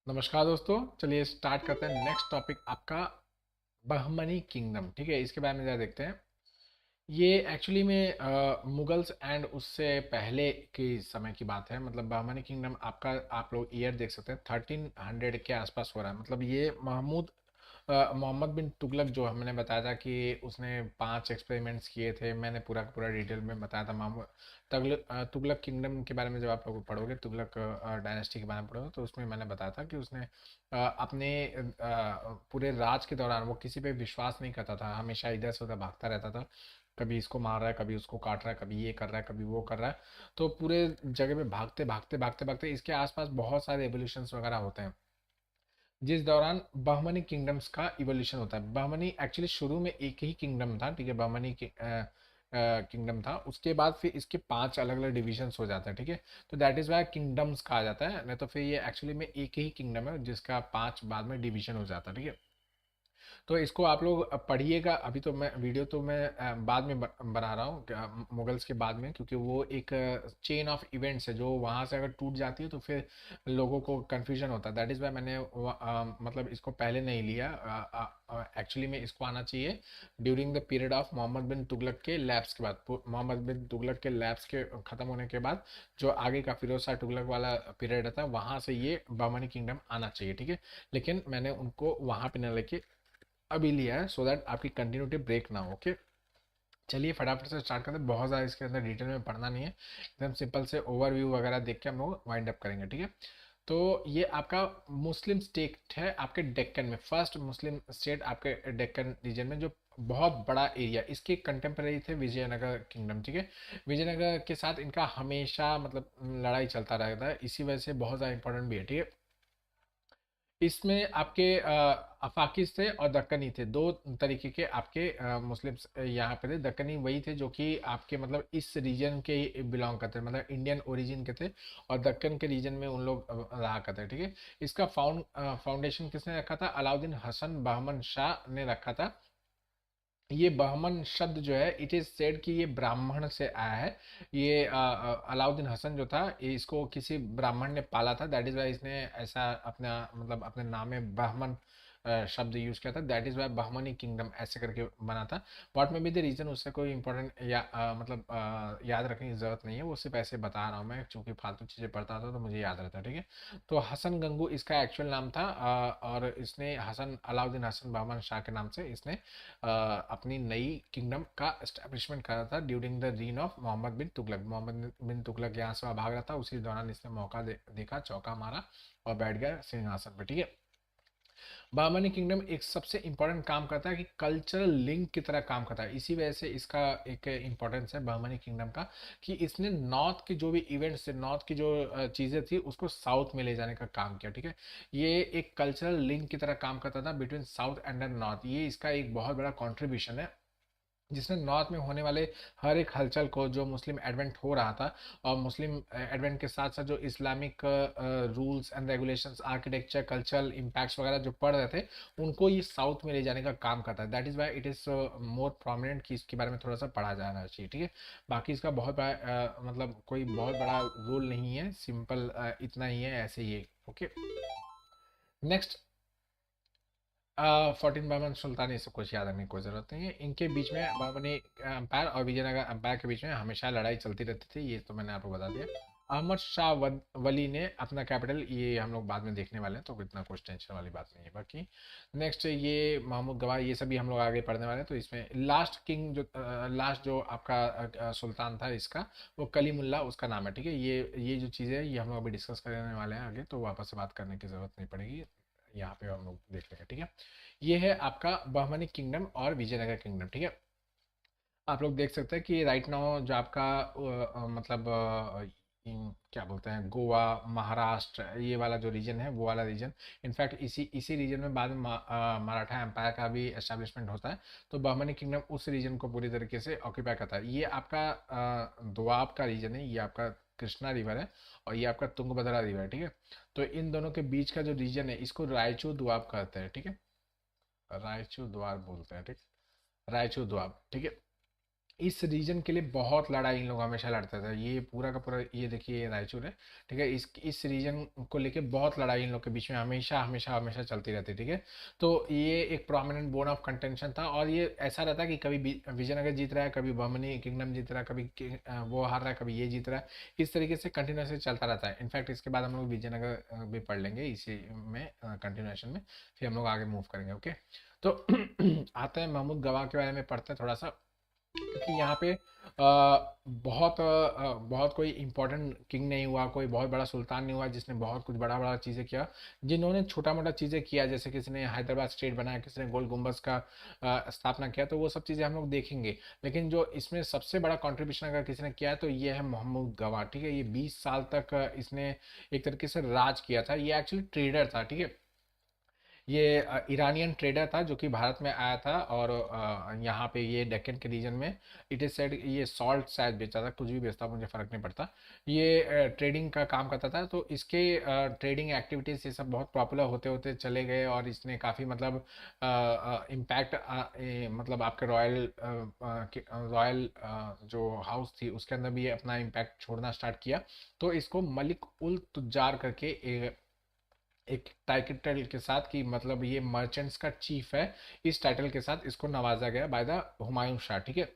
नमस्कार दोस्तों, चलिए स्टार्ट करते हैं। नेक्स्ट टॉपिक आपका बहमनी किंगडम। ठीक है, इसके बारे में ज़रा देखते हैं। ये एक्चुअली में मुगल्स एंड उससे पहले की समय की बात है। मतलब बहमनी किंगडम आपका, आप लोग ईयर देख सकते हैं, 1300 के आसपास हो रहा है। मतलब ये मोहम्मद बिन तुगलक, जो हमने बताया था कि उसने 5 एक्सपेरिमेंट्स किए थे। मैंने पूरा का पूरा डिटेल में बताया था। मोहम्मद तुगलक किंगडम के बारे में जब आप लोग पढ़ोगे, तुगलक डायनेस्टी के बारे में पढ़ोगे, तो उसमें मैंने बताया था कि उसने अपने पूरे राज के दौरान वो किसी पे विश्वास नहीं करता था। हमेशा इधर से उधर भागता रहता था। कभी इसको मार रहा है, कभी उसको काट रहा है, कभी ये कर रहा है, कभी वो कर रहा है। तो पूरे जगह में भागते भागते भागते भागते इसके आसपास बहुत सारे एवोल्यूशंस वगैरह होते हैं, जिस दौरान बहमनी किंगडम्स का इवोल्यूशन होता है। बहमनी एक्चुअली शुरू में एक ही किंगडम था। ठीक है, बहमनी किंगडम था। उसके बाद फिर इसके 5 अलग अलग डिविजन्स हो जाते हैं। ठीक है, तो दैट इज वाई किंगडम्स कहा जाता है। नहीं तो फिर ये एक्चुअली में एक ही किंगडम है जिसका 5 बाद में डिवीजन हो जाता है। ठीक है, तो इसको आप लोग पढ़िएगा। अभी तो मैं वीडियो तो मैं बाद में बना रहा हूँ, मुगल्स के बाद में, क्योंकि वो एक चेन ऑफ इवेंट्स है जो वहाँ से अगर टूट जाती है तो फिर लोगों को कन्फ्यूजन होता है। दैट इज़ वाई मैंने मतलब इसको पहले नहीं लिया। एक्चुअली में इसको आना चाहिए during the period of Muhammad bin Tughlaq के लैप्स के बाद। मोहम्मद बिन तुगलक के लैप्स के ख़त्म होने के बाद जो आगे का फिरोज शाह तुगलक वाला पीरियड रहता है, वहाँ से ये बहमनी किंगडम आना चाहिए। ठीक है, लेकिन मैंने उनको वहाँ पे न लेके अभी लिया है, सो दैट आपकी कंटिन्यूटी ब्रेक ना हो। ओके, चलिए फटाफट से स्टार्ट करते हैं। बहुत ज़्यादा इसके अंदर डिटेल में पढ़ना नहीं है, एकदम सिंपल से ओवरव्यू वगैरह देख के हम लोग वाइंड अप करेंगे। ठीक है, तो ये आपका मुस्लिम स्टेट है आपके डेक्कन में, फर्स्ट मुस्लिम स्टेट आपके डेक्कन रीजन में, जो बहुत बड़ा एरिया। इसके कंटेम्प्रेरी थे विजयनगर किंगडम। ठीक है, विजयनगर के साथ इनका हमेशा मतलब लड़ाई चलता रहता है, इसी वजह से बहुत ज़्यादा इंपॉर्टेंट भी है। ठीक है, इसमें आपके अफाकिस थे और दक्कनी थे, दो तरीके के आपके मुस्लिम्स यहाँ पे थे। दक्कनी वही थे जो कि आपके मतलब इस रीजन के बिलोंग करते थे, मतलब इंडियन ओरिजिन के थे। और दक्कन के रीजन में उन लोग रहा करते थे। ठीक है, इसका फाउंडेशन किसने रखा था? अलाउद्दीन हसन बहमन शाह ने रखा था। ये बहमन शब्द जो है, इट इज सेड कि ये ब्राह्मण से आया है। ये अलाउद्दीन हसन जो था, इसको किसी ब्राह्मण ने पाला था। दैट इज वाई इसने ऐसा अपना मतलब अपने नाम में ब्राह्मण शब्द यूज किया था। That is why Bahmani kingdom ऐसे करके बना था। व्हाट में बी द रीजन, उससे कोई इंपॉर्टेंट मतलब याद रखने की जरूरत नहीं है। वो सिर्फ ऐसे बता रहा हूँ मैं, चूंकि फालतू चीजें पढ़ता था तो मुझे याद रहता है। ठीक है, तो हसन गंगू इसका एक्चुअल नाम था। और इसने हसन अलाउद्दीन हसन बहमन शाह के नाम से इसने अपनी नई किंगडम का एस्टेब्लिशमेंट करा था during the reign of Muhammad bin Tughlaq. Muhammad bin Tughlaq यहाँ से भाग रहा था, उसी दौरान इसने मौका देखा, चौका मारा और बैठ गया सिंहासन पर। ठीक है, बामनी किंगडम एक सबसे इंपॉर्टेंट काम करता है कि कल्चरल लिंक की तरह काम करता है। इसी वजह से इसका एक इंपॉर्टेंस है बामनी किंगडम का, कि इसने नॉर्थ के जो भी इवेंट्स थे, नॉर्थ की जो चीज़ें थी, उसको साउथ में ले जाने का काम किया। ठीक है, ये एक कल्चरल लिंक की तरह काम करता था बिटवीन साउथ एंड नॉर्थ। ये इसका एक बहुत बड़ा कॉन्ट्रीब्यूशन है, जिसने नॉर्थ में होने वाले हर एक हलचल को, जो मुस्लिम एडवेंट हो रहा था, और मुस्लिम एडवेंट के साथ साथ जो Islamic rules and regulations, architecture, cultural impacts वगैरह जो पढ़ रहे थे, उनको ये साउथ में ले जाने का काम करता है। That is why it is more prominent कि इसके बारे में थोड़ा सा पढ़ा जाना चाहिए। ठीक है, बाकी इसका बहुत बड़ा मतलब कोई बहुत बड़ा रोल नहीं है, सिंपल इतना ही है, ऐसे ही है। ओके, नेक्स्ट 14 बर्मन सुल्तान, ये सब कुछ याद रखने की कोई ज़रूरत नहीं है। इनके बीच में बर्मनी एम्पायर और विजयनगर एम्पायर के बीच में हमेशा लड़ाई चलती रहती थी, ये तो मैंने आपको बता दिया। अहमद शाह वली ने अपना कैपिटल, ये हम लोग बाद में देखने वाले हैं, तो इतना कुछ टेंशन वाली बात नहीं है। बाकी नेक्स्ट ये महमूद गवाह, ये सभी हम लोग आगे पढ़ने वाले हैं। तो इसमें लास्ट किंग जो लास्ट जो आपका सुल्तान था इसका, वो कलीमुल्ला उसका नाम है। ठीक है, ये जो चीज़ें हैं, ये हम लोग अभी डिस्कस करने वाले हैं आगे, तो वापस से बात करने की ज़रूरत नहीं पड़ेगी। यहाँ पे हम लोग देख लेंगे। ठीक है, ये है आपका बहमनी किंगडम और विजयनगर किंगडम। ठीक है, आप लोग देख सकते हैं कि राइट नाउ जो आपका मतलब क्या बोलते हैं, गोवा, महाराष्ट्र, ये वाला जो रीजन है, वो वाला रीजन। इनफैक्ट इसी इसी रीजन में बाद में मराठा एम्पायर का भी एस्टेब्लिशमेंट होता है। तो बहमनी किंगडम उस रीजन को पूरी तरीके से ऑक्यूपाई करता है। ये आपका दोआब का रीजन है, ये आपका कृष्णा रिवर है, और ये आपका तुंगभद्रा रिवर है। ठीक है, तो इन दोनों के बीच का जो रीजन है, इसको रायचूर दोआब कहते हैं। ठीक है, रायचूर द्वार बोलते हैं। ठीक, रायचूर द्वार। ठीक है, इस रीजन के लिए बहुत लड़ाई इन लोग हमेशा लड़ते थे। ये पूरा का पूरा ये देखिए ये रायचूर है, ठीक है। इस रीजन को लेके बहुत लड़ाई इन लोग के बीच में हमेशा हमेशा हमेशा चलती रहती, ठीक है। तो ये एक प्रोमिनेंट बोन ऑफ कंटेंशन था, और ये ऐसा रहता कि कभी विजयनगर जीत रहा है, कभी बहमनी किंगडम जीत रहा है, कभी वो हार रहा है, कभी ये जीत रहा है। इस तरीके से कंटिन्यूसली चलता रहता है। इनफैक्ट इसके बाद हम लोग विजयनगर भी पढ़ लेंगे इसी में कंटिन्यूएशन में, फिर हम लोग आगे मूव करेंगे, ओके। तो आते हैं महमूद गवाह के बारे में पढ़ते हैं थोड़ा सा, क्योंकि यहाँ पे बहुत कोई इम्पोर्टेंट किंग नहीं हुआ, कोई बहुत बड़ा सुल्तान नहीं हुआ जिसने बहुत कुछ बड़ा बड़ा चीज़ें किया। जिन्होंने छोटा मोटा चीज़ें किया, जैसे किसी ने हैदराबाद स्टेट बनाया, किसी ने गोल गुम्बज का स्थापना किया, तो वो सब चीज़ें हम लोग देखेंगे। लेकिन जो इसमें सबसे बड़ा कंट्रीब्यूशन अगर किसी ने किया है तो ये है महमूद गवाह, ठीक है। ये 20 साल तक इसने एक तरीके से राज किया था। ये एक्चुअली ट्रेडर था, ठीक है। ये ईरानियन ट्रेडर था जो कि भारत में आया था, और यहाँ पे ये डेक्कन के रीजन में इट इज सेड ये सॉल्ट शायद बेचा था, कुछ भी बेचता, मुझे फ़र्क नहीं पड़ता। ये ट्रेडिंग का काम करता था, तो इसके ट्रेडिंग एक्टिविटीज़ ये सब बहुत पॉपुलर होते होते चले गए, और इसने काफ़ी मतलब इम्पैक्ट मतलब आपके रॉयल जो हाउस थी उसके अंदर भी ये अपना इम्पैक्ट छोड़ना स्टार्ट किया। तो इसको मलिक उल तुजार करके एक टाइटल के साथ, कि मतलब ये मर्चेंट्स का चीफ है, इस टाइटल के साथ इसको नवाजा गया बाय द हुमायूं शाह, ठीक है।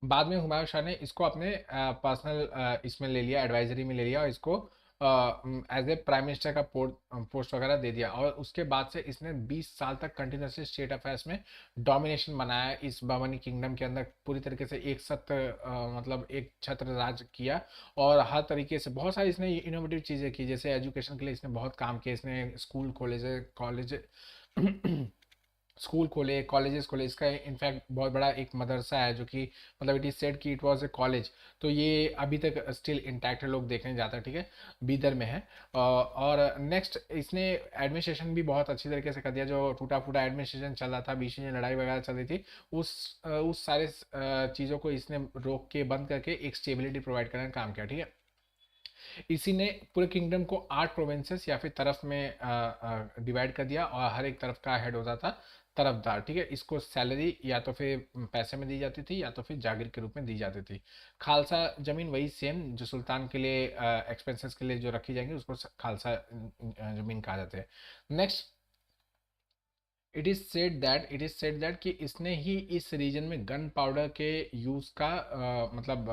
बाद में हुमायूं शाह ने इसको अपने पर्सनल इसमें ले लिया, एडवाइजरी में ले लिया, और इसको एज ए प्राइम मिनिस्टर का पोस्ट वगैरह दे दिया। और उसके बाद से इसने 20 साल तक कंटिन्यूसली स्टेट अफेयर्स में डोमिनेशन बनाया इस बमनी किंगडम के अंदर, पूरी तरीके से एक सत्र मतलब एक छत्र राज किया। और हर तरीके से बहुत सारी इसने इनोवेटिव चीज़ें की, जैसे एजुकेशन के लिए इसने बहुत काम किया। इसने स्कूल कॉलेज स्कूल खोले, कॉलेजेस खोले। इसका इनफैक्ट बहुत बड़ा एक मदरसा है जो कि मतलब इट इज सेड कि इट वाज ए कॉलेज। तो ये अभी तक स्टिल इंटैक्ट है, लोग देखने जाते हैं, ठीक है। बीदर में है। और नेक्स्ट इसने एडमिनिस्ट्रेशन भी बहुत अच्छी तरीके से कर दिया। जो टूटा फूटा एडमिनिस्ट्रेशन चल रहा था, बीच में लड़ाई वगैरह चल रही थी, उस सारे चीज़ों को इसने रोक के बंद करके एक स्टेबिलिटी प्रोवाइड करने का काम किया, ठीक है। इसी ने पूरे किंगडम को 8 प्रोविंसेस या फिर तरफ में डिवाइड कर दिया, और हर एक तरफ का हेड होता था तरफदार, ठीक है। इसको सैलरी या तो फिर पैसे में दी जाती थी, या तो फिर जागीर के रूप में दी जाती थी। खालसा जमीन वही सेम जो सुल्तान के लिए एक्सपेंसेस के लिए जो रखी जाएंगी, उसको खालसा जमीन कहा जाता है। Next, it is said that कि इसने ही इस रीजन में गन पाउडर के यूज का मतलब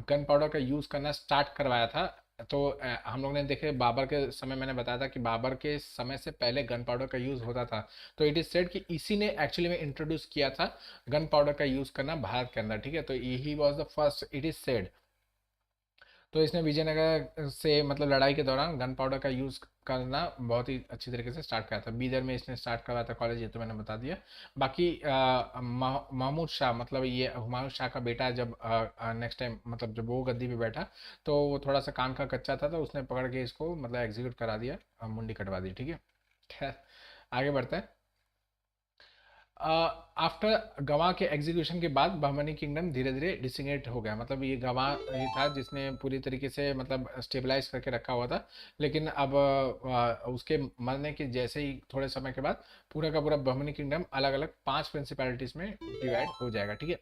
गन पाउडर का यूज करना स्टार्ट करवाया था। तो हम लोग ने देखे बाबर के समय, मैंने बताया था कि बाबर के समय से पहले गन पाउडर का यूज होता था। तो इट इज सेड कि इसी ने एक्चुअली में इंट्रोड्यूस किया था गन पाउडर का यूज करना भारत के अंदर, ठीक है। तो he was the first, it is said. तो इसने विजयनगर से मतलब लड़ाई के दौरान गन पाउडर का यूज़ करना बहुत ही अच्छी तरीके से स्टार्ट करा था। बीदर में इसने स्टार्ट करवाया था कॉलेज, ये तो मैंने बता दिया। बाकी महमूद शाह मतलब ये हुमायूं शाह का बेटा, जब नेक्स्ट टाइम मतलब जब वो गद्दी पे बैठा, तो वो थोड़ा सा कान का कच्चा था, तो उसने पकड़ के इसको मतलब एग्जीक्यूट करा दिया, मुंडी कटवा दी, ठीक है। खैर, आगे बढ़ते हैं। आफ्टर गवाह के एग्जीक्यूशन के बाद बहमनी किंगडम धीरे धीरे डिसइंटीग्रेट हो गया। मतलब ये गवाह ही था जिसने पूरी तरीके से मतलब स्टेबलाइज करके रखा हुआ था। लेकिन अब उसके मरने के जैसे ही थोड़े समय के बाद पूरा का पूरा बहमनी किंगडम अलग अलग 5 प्रिंसिपैलिटीज में डिवाइड हो जाएगा, ठीक है।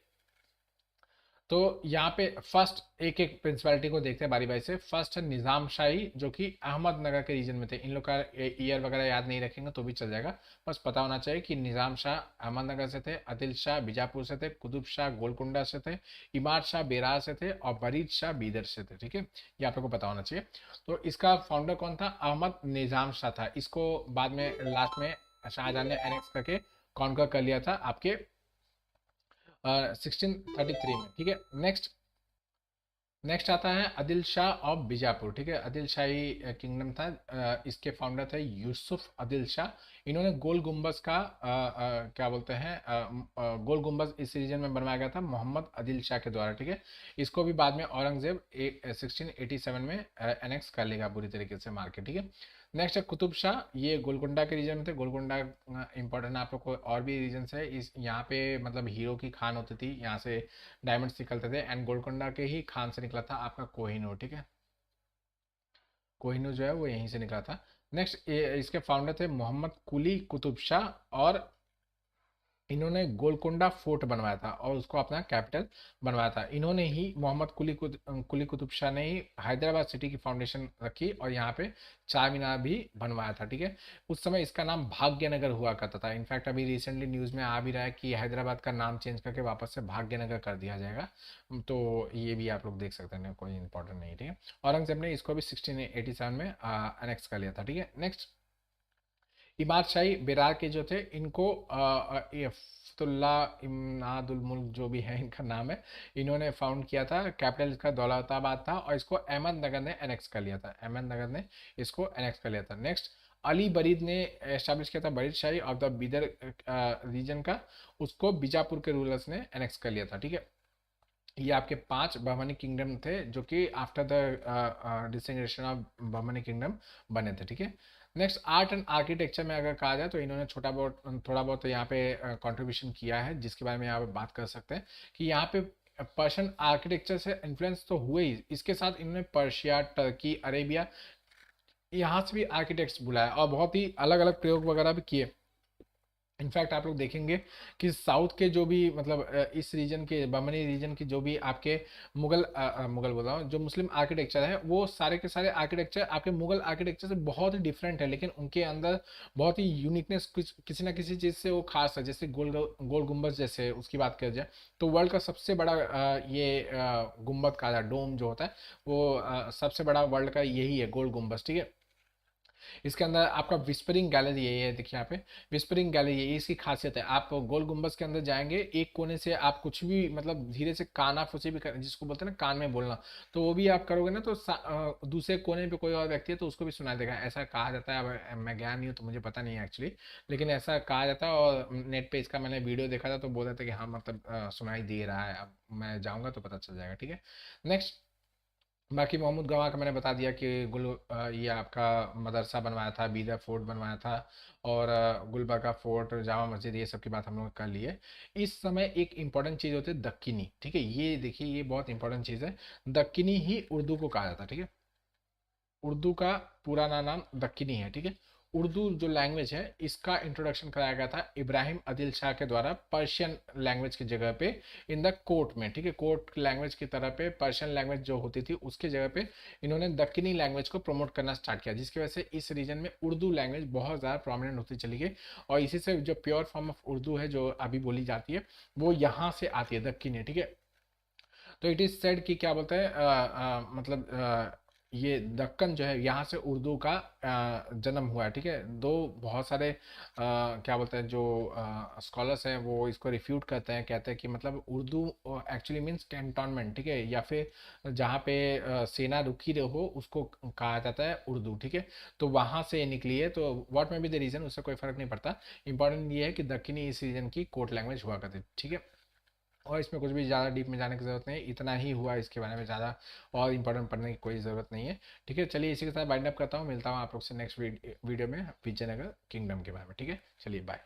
तो यहाँ पे फर्स्ट एक एक प्रिंसिपैलिटी को देखते हैं बारी बारी से। फर्स्ट है निज़ाम शाही, जो कि अहमदनगर के रीजन में थे। इन लोग का ईयर वगैरह याद नहीं रखेंगे तो भी चल जाएगा, बस पता होना चाहिए कि निज़ाम शाह अहमदनगर से थे, आदिल शाह बीजापुर से थे, कुतुब शाह गोलकुंडा से थे, इमाद शाह बेरार से थे, और बरीद शाह बीदर से थे, ठीक है। ये आप लोग को पता होना चाहिए। तो इसका फाउंडर कौन था? अहमद निज़ाम शाह था। इसको बाद में लास्ट में शाहजहां ने एनेक्स करके कॉन्कर कर लिया था आपके 1633 में, ठीक है। नेक्स्ट नेक्स्ट आता है आदिल शाह ऑफ बीजापुर, ठीक है। आदिल शाही किंगडम था। इसके फाउंडर थे यूसुफ आदिल शाह। इन्होंने गोल गुम्बज का क्या बोलते हैं गोल गुम्बज इस रीजन में बनवाया गया था मोहम्मद आदिल शाह के द्वारा, ठीक है। इसको भी बाद में औरंगजेब 1687 में एनेक्स कर लेगा पूरी तरीके से मार के, ठीक है। नेक्स्ट है कुतुब शाह। ये गोलकुंडा के रीजन में थे। गोलकुंडा इंपॉर्टेंट है आप लोग को, और भी रीजन है इस यहाँ पे मतलब हीरो की खान होती थी, यहाँ से डायमंड्स निकलते थे, एंड गोलकुंडा के ही खान से निकला था आपका कोहिनूर, ठीक है। कोहिनूर जो है वो यहीं से निकला था। नेक्स्ट इसके फाउंडर थे मोहम्मद कुली कुतुब शाह, और इन्होंने गोलकोंडा फोर्ट बनवाया था और उसको अपना कैपिटल बनवाया था। इन्होंने ही मोहम्मद कुली कुतुब शाह ने ही हैदराबाद सिटी की फाउंडेशन रखी और यहाँ पे चार मीनार भी बनवाया था। ठीक है, उस समय इसका नाम भाग्यनगर हुआ करता था। इनफैक्ट अभी रिसेंटली न्यूज़ में आ भी रहा है कि हैदराबाद का नाम चेंज करके वापस से भाग्यनगर कर दिया जाएगा। तो ये भी आप लोग देख सकते हैं, कोई इंपॉर्टेंट नहीं है। ठीक है, औरंगजेब ने इसको भी 1687 में अनेक्स कर लिया था। ठीक है, नेक्स्ट इमाद शाही बेरार के जो थे, इनको ये फतुल्ला इमदादुल मुल्क जो भी है इनका नाम है, इन्होंने फाउंड किया था। कैपिटल इसका दौलताबाद था और इसको अहमदनगर ने एनेक्स कर लिया था। अहमदनगर ने इसको एनेक्स कर लिया था। नेक्स्ट अली बरीद ने एस्टैब्लिश किया था बरीद शाही ऑफ द बिदर रीजन का, उसको बीजापुर के रूलर्स ने एनेक्स कर लिया था। ठीक है, ये आपके पांच बहमनी किंगडम थे जो कि after the disintegration of Bahmani kingdom बने थे। ठीक है, नेक्स्ट आर्ट एंड आर्किटेक्चर में अगर कहा जाए तो इन्होंने थोड़ा बहुत यहाँ पे कंट्रीब्यूशन किया है, जिसके बारे में यहाँ पे बात कर सकते हैं कि यहाँ पे पर्शियन आर्किटेक्चर से इन्फ्लुएंस तो हुए ही, इसके साथ इन्होंने पर्शिया, टर्की, अरेबिया यहाँ से भी आर्किटेक्ट्स बुलाया और बहुत ही अलग अलग प्रयोग वगैरह भी किए। इनफैक्ट आप लोग देखेंगे कि साउथ के जो भी मतलब इस रीजन के बमनी रीजन की जो भी आपके मुगल बोल रहा हूँ, जो मुस्लिम आर्किटेक्चर है वो सारे के सारे आर्किटेक्चर आपके मुगल आर्किटेक्चर से बहुत ही डिफरेंट है, लेकिन उनके अंदर बहुत ही यूनिकनेस कुछ किसी ना किसी चीज़ से वो खास है। जैसे गोल गुम्बद जैसे उसकी बात कर जाए तो वर्ल्ड का सबसे बड़ा ये गुम्बद का डोम जो होता है वो सबसे बड़ा वर्ल्ड का यही है, गोल गुम्बद। ठीक है, इसके अंदर आपका विस्परिंग गैलरी है, ये देखिए यहाँ पे विस्परिंग गैलरी है, ये इसकी खासियत है। आप गोल गुम्बज के अंदर जाएंगे, एक कोने से आप कुछ भी मतलब धीरे से काना फुसी भी कर, जिसको बोलते हैं ना कान में बोलना, तो वो भी आप करोगे ना तो दूसरे कोने पे कोई और व्यक्ति है तो उसको भी सुनाई देगा, ऐसा कहा जाता है। अब मैं गया नहीं हूँ तो मुझे पता नहीं है एक्चुअली, लेकिन ऐसा कहा जाता है और नेट पे इसका मैंने वीडियो देखा था तो बोल रहे थे कि हाँ मतलब सुनाई दे रहा है। अब मैं जाऊँगा तो पता चल जाएगा। ठीक है, नेक्स्ट बाकी महमूद गवाह का मैंने बता दिया कि ये आपका मदरसा बनवाया था, बीदर फोर्ट बनवाया था और गुलबर्गा फोर्ट, जामा मस्जिद, ये सब की बात हम लोग कर लिए। इस समय एक इंपॉर्टेंट चीज़ होती है दक्कनी। ठीक है, ये देखिए ये बहुत इंपॉर्टेंट चीज़ है। दक्कनी ही उर्दू को कहा जाता है। ठीक है, उर्दू का पुराना नाम दक्कनी है। ठीक है, उर्दू जो लैंग्वेज है इसका इंट्रोडक्शन कराया गया था इब्राहिम आदिल शाह के द्वारा पर्शियन लैंग्वेज की जगह पे इन द कोर्ट में। ठीक है, कोर्ट लैंग्वेज की तरह पे पर्शियन लैंग्वेज जो होती थी उसकी जगह पे इन्होंने दक्कनी लैंग्वेज को प्रमोट करना स्टार्ट किया, जिसकी वजह से इस रीजन में उर्दू लैंग्वेज बहुत ज़्यादा प्रोमिनेंट होती चली गई और इसी से जो प्योर फॉर्म ऑफ उर्दू है जो अभी बोली जाती है वो यहाँ से आती है, दक्कनी। ठीक है, तो इट इज सेड कि क्या बोलते हैं मतलब ये दक्कन जो है यहाँ से उर्दू का जन्म हुआ है। ठीक है, दो बहुत सारे क्या बोलते हैं जो स्कॉलर्स हैं वो इसको रिफ्यूट करते हैं, कहते हैं कि मतलब उर्दू एक्चुअली मीन्स कैंटोनमेंट। ठीक है, या फिर जहाँ पे सेना रुकी रहो उसको कहा जाता है उर्दू। ठीक है, तो वहाँ से निकली है, तो what may be the reason उससे कोई फर्क नहीं पड़ता। इंपॉर्टेंट ये है कि दक्कनी इस रीजन की कोर्ट लैंग्वेज हुआ करती। ठीक है, और इसमें कुछ भी ज़्यादा डीप में जाने की ज़रूरत नहीं, इतना ही हुआ, इसके बारे में ज़्यादा और इंपॉर्टेंट पढ़ने की कोई ज़रूरत नहीं है। ठीक है, चलिए इसी के साथ बाइंड अप करता हूँ, मिलता हूँ आप लोग से नेक्स्ट वीडियो में विजयनगर किंगडम के बारे में। ठीक है, चलिए बाय।